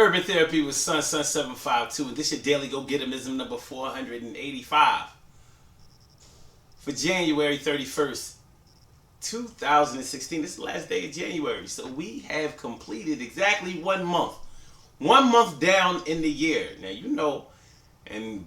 Urban Therapy with Sun752, and this your daily go-get-emism number 485 for January 31st, 2016. This is the last day of January, so we have completed exactly 1 month. 1 month down in the year. Now, you know, in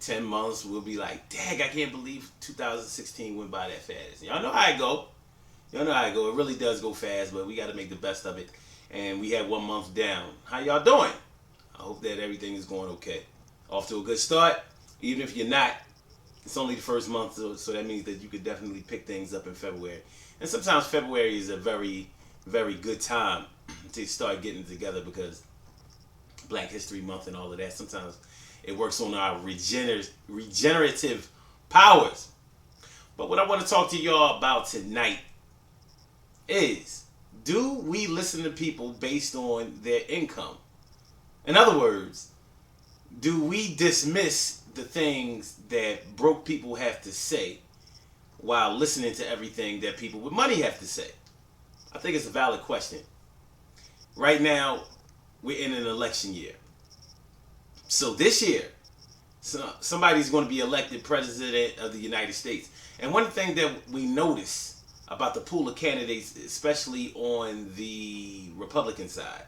10 months, we'll be like, dang, I can't believe 2016 went by that fast. Y'all know how it go. Y'all know how it go. It really does go fast, but we got to make the best of it. And we had 1 month down. How y'all doing? I hope that everything is going okay. Off to a good start. Even if you're not, it's only the first month, so that means that you could definitely pick things up in February. And sometimes February is a very, very good time to start getting together because Black History Month and all of that. Sometimes it works on our regenerative powers. But what I want to talk to y'all about tonight is, do we listen to people based on their income? In other words, do we dismiss the things that broke people have to say while listening to everything that people with money have to say? I think it's a valid question. Right now, we're in an election year. So this year, somebody's going to be elected president of the United States. And one thing that we notice about the pool of candidates, especially on the Republican side,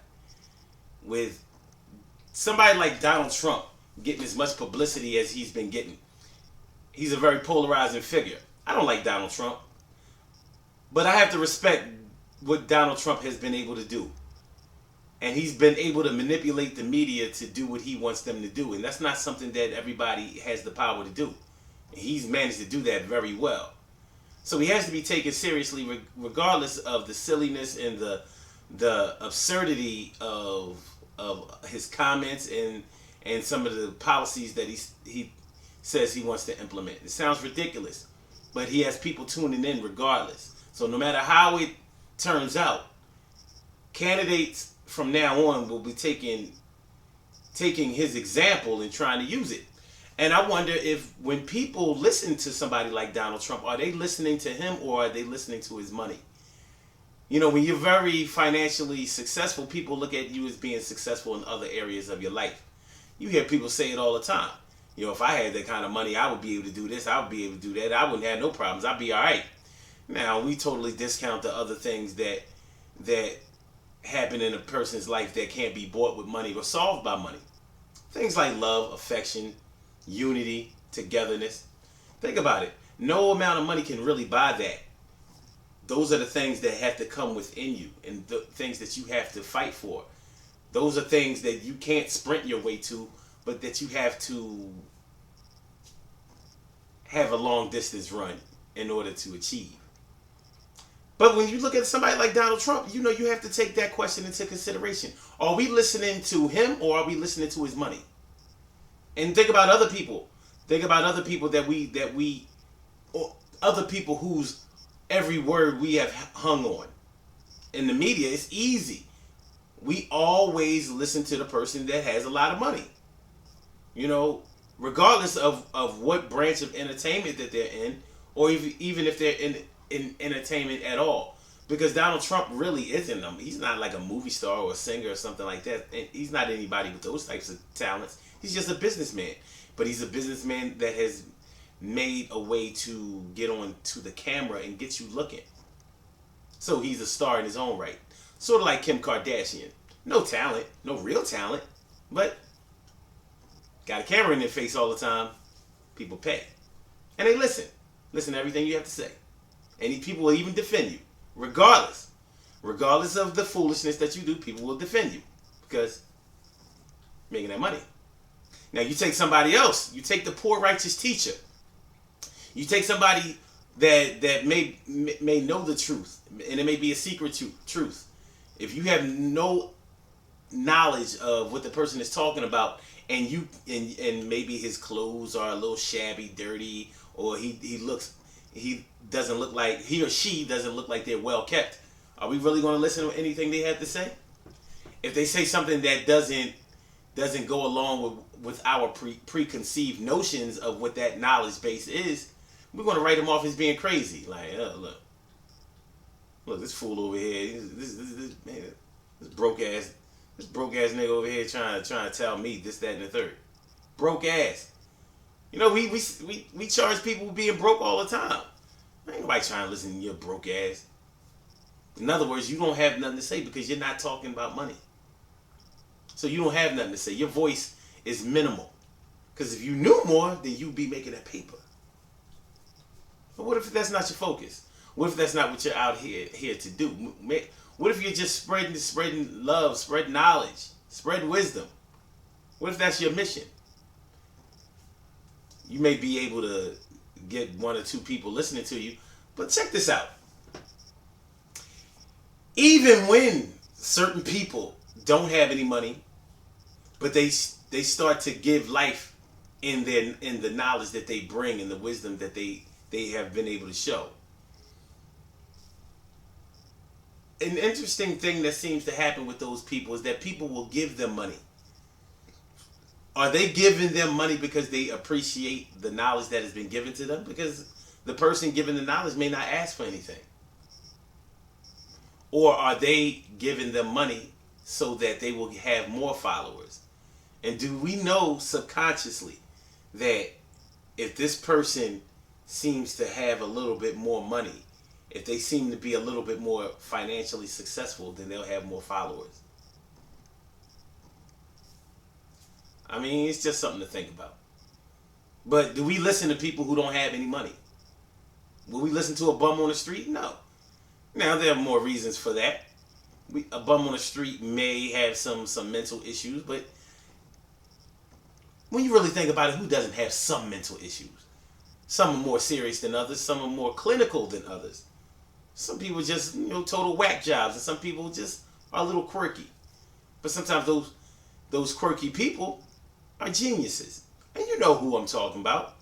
with somebody like Donald Trump getting as much publicity as he's been getting, he's a very polarizing figure. I don't like Donald Trump, but I have to respect what Donald Trump has been able to do. And he's been able to manipulate the media to do what he wants them to do. And that's not something that everybody has the power to do. He's managed to do that very well. So he has to be taken seriously regardless of the silliness and the absurdity of his comments and some of the policies that he says he wants to implement. It sounds ridiculous, but he has people tuning in regardless. So no matter how it turns out, candidates from now on will be taking his example and trying to use it. And I wonder if when people listen to somebody like Donald Trump, are they listening to him or are they listening to his money? You know, when you're very financially successful, people look at you as being successful in other areas of your life. You hear people say it all the time. You know, if I had that kind of money, I would be able to do this, I would be able to do that, I wouldn't have no problems, I'd be all right. Now, we totally discount the other things that happen in a person's life that can't be bought with money or solved by money. Things like love, affection, unity, togetherness. Think about it. No amount of money can really buy that. Those are the things that have to come within you and the things that you have to fight for. Those are things that you can't sprint your way to, but that you have to have a long distance run in order to achieve. But when you look at somebody like Donald Trump, you know you have to take that question into consideration. Are we listening to him or are we listening to his money? And think about other people. Think about other people or other people whose every word we have hung on. In the media, it's easy. We always listen to the person that has a lot of money. You know, regardless of what branch of entertainment that they're in, or even if they're in entertainment at all. Because Donald Trump really isn't he's not like a movie star or a singer or something like that. And he's not anybody with those types of talents. He's just a businessman. But he's a businessman that has made a way to get on to the camera and get you looking. So he's a star in his own right. Sort of like Kim Kardashian. No talent, no real talent, but got a camera in their face all the time. People pay. And they listen. Listen to everything you have to say. And people will even defend you. Regardless of the foolishness that you do, people will defend you. Because you're making that money. Now you take somebody else. You take the poor righteous teacher. You take somebody that may know the truth. And it may be a secret truth. If you have no knowledge of what the person is talking about, and maybe his clothes are a little shabby, dirty, or he doesn't look like, he or she doesn't look like they're well kept, are we really going to listen to anything they have to say? If they say something that doesn't go along with our preconceived notions of what that knowledge base is, we're going to write them off as being crazy. Like, look, this fool over here, this broke ass This broke ass nigga over here trying to tell me this, that, and the third. Broke ass. You know, we charge people with being broke all the time. Ain't nobody trying to listen to your broke ass. In other words, you don't have nothing to say because you're not talking about money. So you don't have nothing to say. Your voice is minimal. Because if you knew more, then you'd be making that paper. But what if that's not your focus? What if that's not what you're out here to do? What if you're just spreading love, spread knowledge, spread wisdom? What if that's your mission? You may be able to get one or two people listening to you, but check this out. Even when certain people don't have any money, but they start to give life in the knowledge that they bring and the wisdom that they have been able to show. An interesting thing that seems to happen with those people is that people will give them money. Are they giving them money because they appreciate the knowledge that has been given to them? Because the person giving the knowledge may not ask for anything. Or are they giving them money so that they will have more followers? And do we know subconsciously that if this person seems to have a little bit more money, if they seem to be a little bit more financially successful, then they'll have more followers? I mean, it's just something to think about. But do we listen to people who don't have any money? Will we listen to a bum on the street? No. Now, there are more reasons for that. A bum on the street may have some mental issues, but when you really think about it, who doesn't have some mental issues? Some are more serious than others. Some are more clinical than others. Some people just, total whack jobs, and some people just are a little quirky. But sometimes those quirky people are geniuses. And you know who I'm talking about.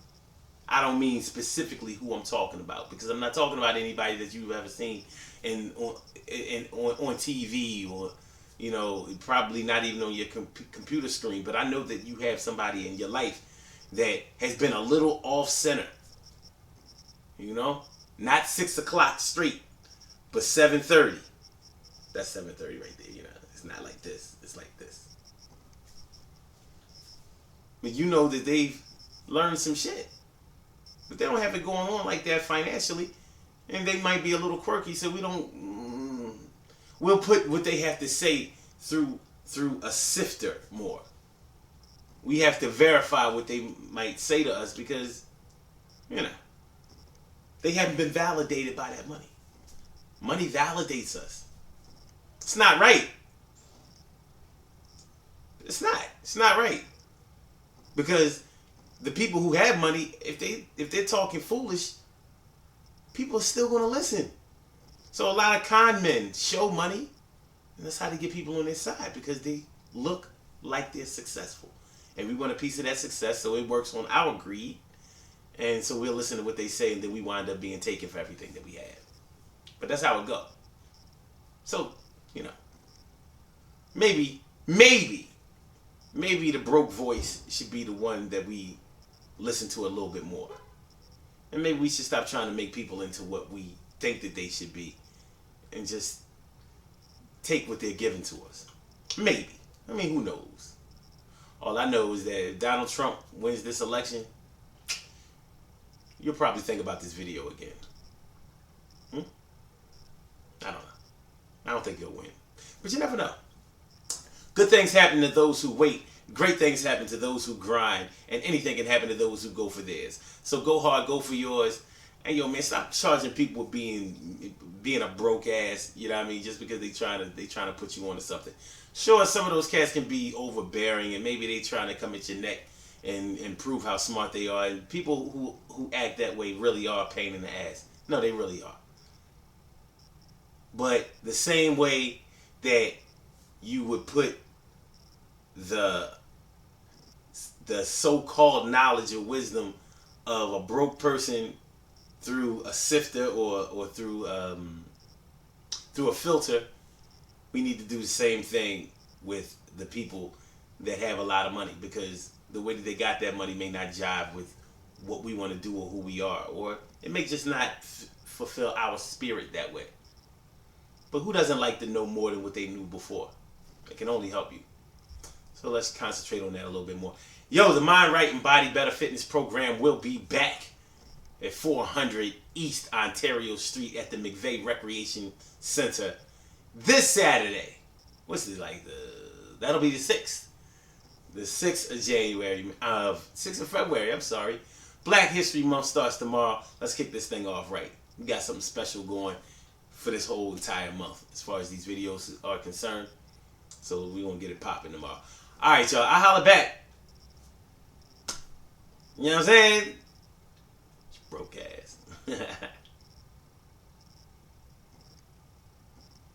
I don't mean specifically who I'm talking about, because I'm not talking about anybody that you've ever seen on TV, or probably not even on your computer screen. But I know that you have somebody in your life that has been a little off center. Not 6 o'clock straight, but 7:30. That's 7:30 right there. It's not like this. It's like this. But you know that they've learned some shit. But they don't have it going on like that financially. And they might be a little quirky, so we'll put what they have to say through a sifter more. We have to verify what they might say to us because, they haven't been validated by that money. Money validates us. It's not right. It's not right. Because the people who have money, if they're talking foolish, people are still going to listen. So a lot of con men show money, and that's how they get people on their side, because they look like they're successful. And we want a piece of that success, so it works on our greed. And so we'll listen to what they say, and then we wind up being taken for everything that we have. But that's how it goes. So, maybe the broke voice should be the one that we listen to a little bit more. And maybe we should stop trying to make people into what we think that they should be and just take what they're giving to us. Maybe. I mean, who knows? All I know is that if Donald Trump wins this election, you'll probably think about this video again. I don't know. I don't think he'll win. But you never know. Good things happen to those who wait. Great things happen to those who grind. And anything can happen to those who go for theirs. So go hard, go for yours. And man, stop charging people with being a broke ass, just because they trying to put you onto something. Sure, some of those cats can be overbearing, and maybe they trying to come at your neck and prove how smart they are. And people who act that way really are a pain in the ass. No, they really are. But the same way that you would put the so-called knowledge or wisdom of a broke person through a sifter or through a filter, we need to do the same thing with the people that have a lot of money, because the way that they got that money may not jive with what we want to do or who we are, or it may just not fulfill our spirit that way. But who doesn't like to know more than what they knew before? It can only help you. So let's concentrate on that a little bit more. Yo, the Mind Right and Body Better Fitness program will be back at 400 East Ontario Street at the McVeigh Recreation Center this Saturday. What's it like? That'll be the 6th. The 6th of January, 6th of February, I'm sorry. Black History Month starts tomorrow. Let's kick this thing off right. We got something special going for this whole entire month as far as these videos are concerned. So we're going to get it popping tomorrow. All right, y'all. I'll holler back. You know what I'm saying? Broke ass.